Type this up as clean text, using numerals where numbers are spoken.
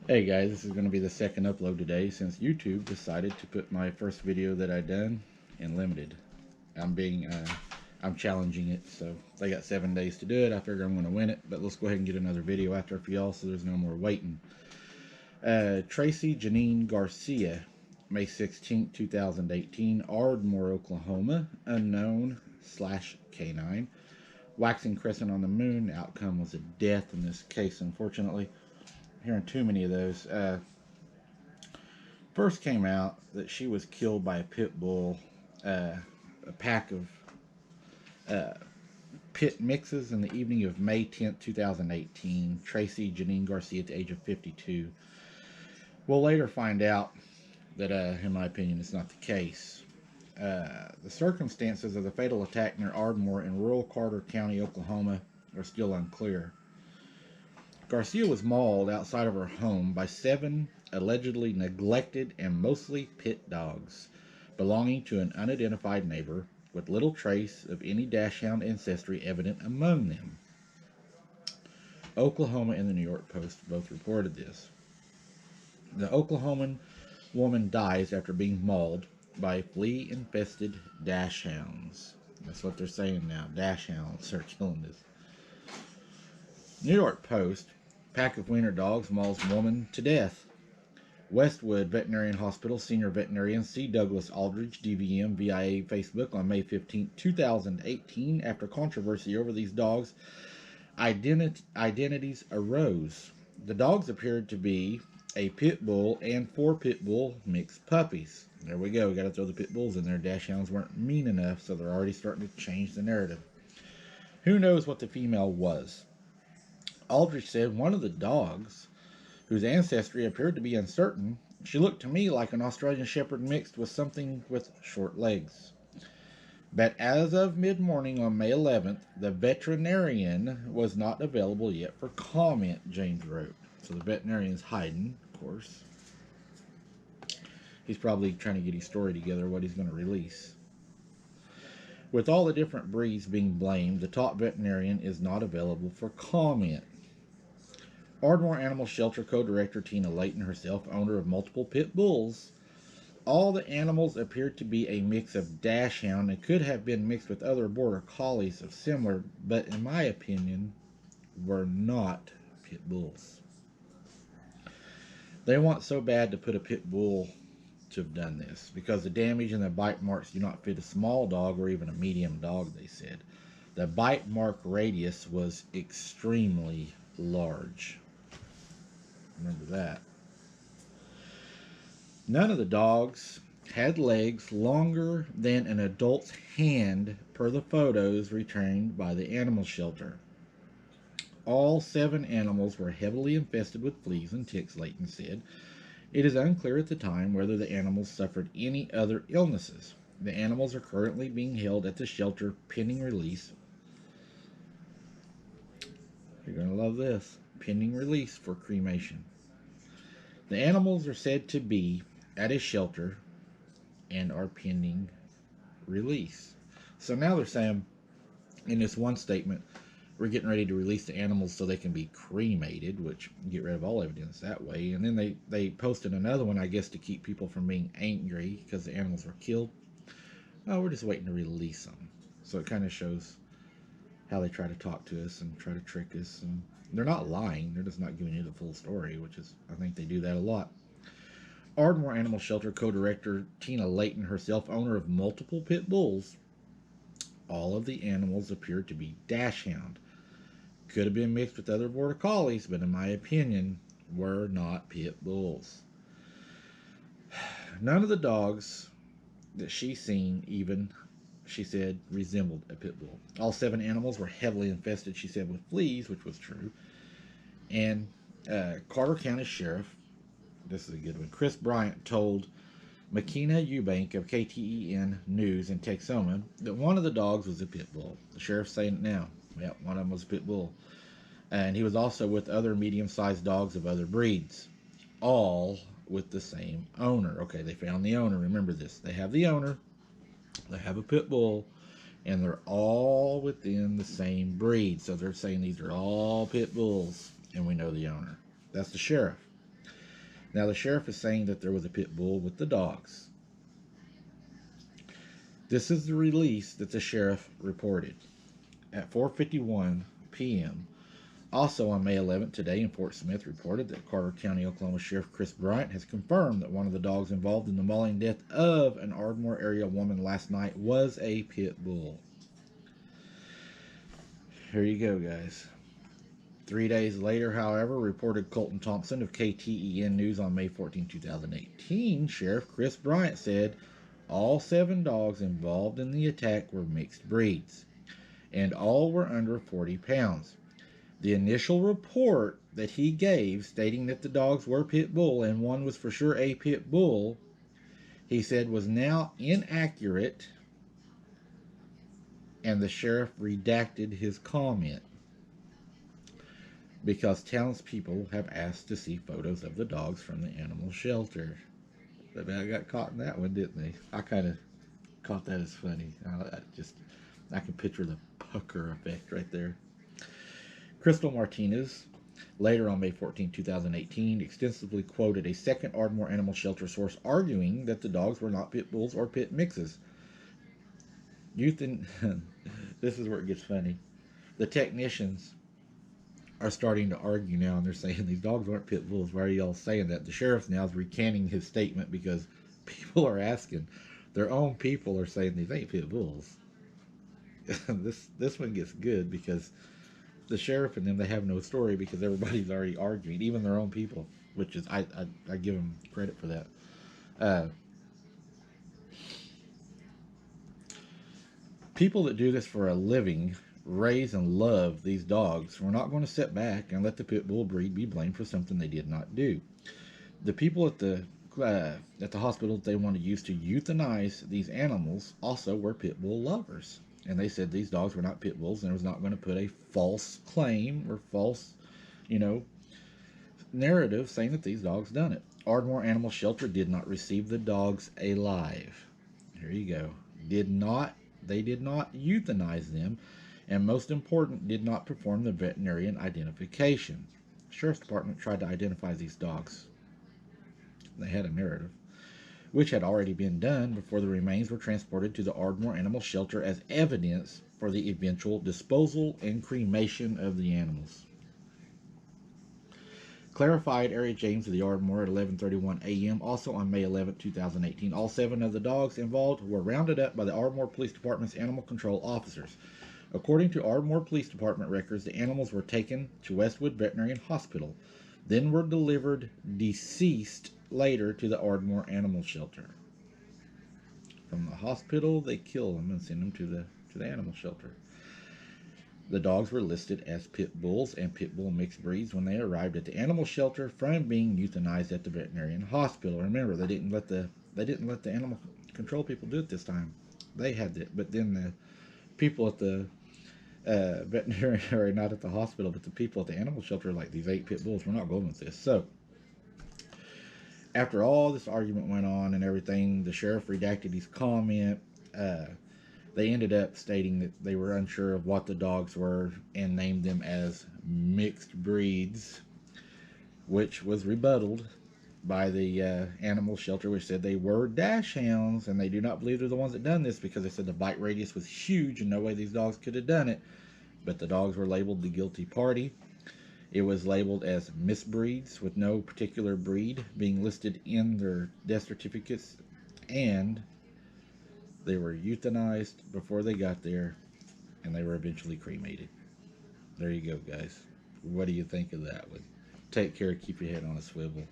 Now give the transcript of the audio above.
Hey guys, this is going to be the second upload today since YouTube decided to put my first video that I done in limited. I'm being, I'm challenging it, so they got 7 days to do it. I figure I'm going to win it, but let's go ahead and get another video after for y'all so there's no more waiting. Tracy Janine Garcia, May 16th, 2018, Ardmore, Oklahoma, unknown / canine. Waxing crescent on the moon. The outcome was a death in this case, unfortunately. Hearing too many of those. First came out that she was killed by a pit bull, a pack of pit mixes in the evening of May 10th, 2018. Tracy Janine Garcia at the age of 52. We'll later find out that, in my opinion, it's not the case. The circumstances of the fatal attack near Ardmore in rural Carter County, Oklahoma, are still unclear. Garcia was mauled outside of her home by 7 allegedly neglected and mostly pit dogs belonging to an unidentified neighbor, with little trace of any dachshund ancestry evident among them. Oklahoma and the New York Post both reported this. The Oklahoman woman dies after being mauled by flea-infested dachshunds. That's what they're saying now. Dachshunds are killing this. New York Post. Pack of wiener dogs mauls woman to death. Westwood Veterinarian Hospital Senior Veterinarian C. Douglas Aldridge, DVM, VIA, Facebook on May 15, 2018, after controversy over these dogs' identities arose. The dogs appeared to be a pit bull and 4 pit bull mixed puppies. There we go. We got to throw the pit bulls in there. Dachshunds weren't mean enough, so they're already starting to change the narrative. Who knows what the female was? Aldrich said one of the dogs, whose ancestry appeared to be uncertain, she looked to me like an Australian Shepherd mixed with something with short legs. But as of mid-morning on May 11th, the veterinarian was not available yet for comment, James wrote. So the veterinarian's hiding, of course. He's probably trying to get his story together, what he's going to release. With all the different breeds being blamed, the top veterinarian is not available for comment. Ardmore Animal Shelter co-director Tina Layton herself, owner of multiple pit bulls. All the animals appeared to be a mix of dachshund and could have been mixed with other border collies of similar, but in my opinion, were not pit bulls. They want so bad to put a pit bull to have done this because the damage and the bite marks do not fit a small dog or even a medium dog, they said. The bite mark radius was extremely large. Remember that. None of the dogs had legs longer than an adult's hand per the photos returned by the animal shelter. All 7 animals were heavily infested with fleas and ticks, Layton said. It is unclear at the time whether the animals suffered any other illnesses. The animals are currently being held at the shelter pending release. You're going to love this. Pending release for cremation. The animals are said to be at a shelter and are pending release. So now they're saying in this one statement, we're getting ready to release the animals so they can be cremated, which get rid of all evidence that way. And then they posted another one, I guess, to keep people from being angry because the animals were killed. Oh, we're just waiting to release them. So it kind of shows how they try to talk to us and try to trick us. And they're not lying. They're just not giving you the full story, which is, I think they do that a lot. Ardmore Animal Shelter co-director Tina Layton herself, owner of multiple pit bulls. All of the animals appeared to be dachshund. Could have been mixed with other border collies, but in my opinion, were not pit bulls. None of the dogs that she seen even, she said, resembled a pit bull. All 7 animals were heavily infested, she said, with fleas, which was true. And Carter County Sheriff, this is a good one, Chris Bryant told McKenna Eubank of KTEN News in Texoma that one of the dogs was a pit bull. The sheriff's saying it now. Yep, one of them was a pit bull. And he was also with other medium-sized dogs of other breeds, all with the same owner. Okay, they found the owner. Remember this. They have the owner, they have a pit bull, and they're all within the same breed. So they're saying these are all pit bulls, and we know the owner. That's the sheriff. Now, the sheriff is saying that there was a pit bull with the dogs. This is the release that the sheriff reported at 4:51 p.m. Also on May 11th, today in Fort Smith reported that Carter County, Oklahoma Sheriff Chris Bryant has confirmed that one of the dogs involved in the mauling death of an Ardmore area woman last night was a pit bull. Here you go, guys. 3 days later, however, reported Colton Thompson of KTEN News on May 14, 2018, Sheriff Chris Bryant said all 7 dogs involved in the attack were mixed breeds, and all were under 40 pounds. The initial report that he gave, stating that the dogs were pit bull and one was for sure a pit bull, he said was now inaccurate, and the sheriff redacted his comment because townspeople have asked to see photos of the dogs from the animal shelter. They got caught in that one, didn't they? I kind of caught that as funny. I can picture the pucker effect right there. Crystal Martinez, later on May 14, 2018, extensively quoted a second Ardmore animal shelter source arguing that the dogs were not pit bulls or pit mixes. This is where it gets funny. The technicians are starting to argue now, and they're saying these dogs aren't pit bulls. Why are y'all saying that? The sheriff now is recanting his statement because people are asking. Their own people are saying these ain't pit bulls. This one gets good because the sheriff and them, they have no story because everybody's already arguing, even their own people, which is I give them credit for that. People that do this for a living raise and love these dogs. We're not going to sit back and let the pit bull breed be blamed for something they did not do. The people at the hospital that they want to use to euthanize these animals also were pit bull lovers. And they said these dogs were not pit bulls and it was not going to put a false claim or false, narrative saying that these dogs done it. Ardmore Animal Shelter did not receive the dogs alive. Here you go. They did not euthanize them, and most important, did not perform the veterinarian identification. The Sheriff's Department tried to identify these dogs. They had a narrative, which had already been done before the remains were transported to the Ardmore Animal Shelter as evidence for the eventual disposal and cremation of the animals. Clarified Area James of the Ardmore at 11:31 a.m. Also on May 11, 2018. All 7 of the dogs involved were rounded up by the Ardmore Police Department's animal control officers. According to Ardmore Police Department records, the animals were taken to Westwood Veterinary Hospital, then were delivered deceased later to the Ardmore Animal Shelter. From the hospital, they kill them and send them to the animal shelter. The dogs were listed as pit bulls and pit bull mixed breeds when they arrived at the animal shelter from being euthanized at the veterinarian hospital. Remember, they didn't let the animal control people do it this time. They had it, but then the people at the veterinarian, or not at the hospital, but the people at the animal shelter are like, these 8 pit bulls, we're not going with this. So after all this argument went on and everything, the sheriff redacted his comment. They ended up stating that they were unsure of what the dogs were and named them as mixed breeds, which was rebutted by the animal shelter, which said they were dash hounds, and they do not believe they're the ones that done this because they said the bite radius was huge and no way these dogs could have done it. But the dogs were labeled the guilty party. It was labeled as misbreeds with no particular breed being listed in their death certificates, and they were euthanized before they got there, and they were eventually cremated. There you go, guys. What do you think of that one? Take care. Keep your head on a swivel.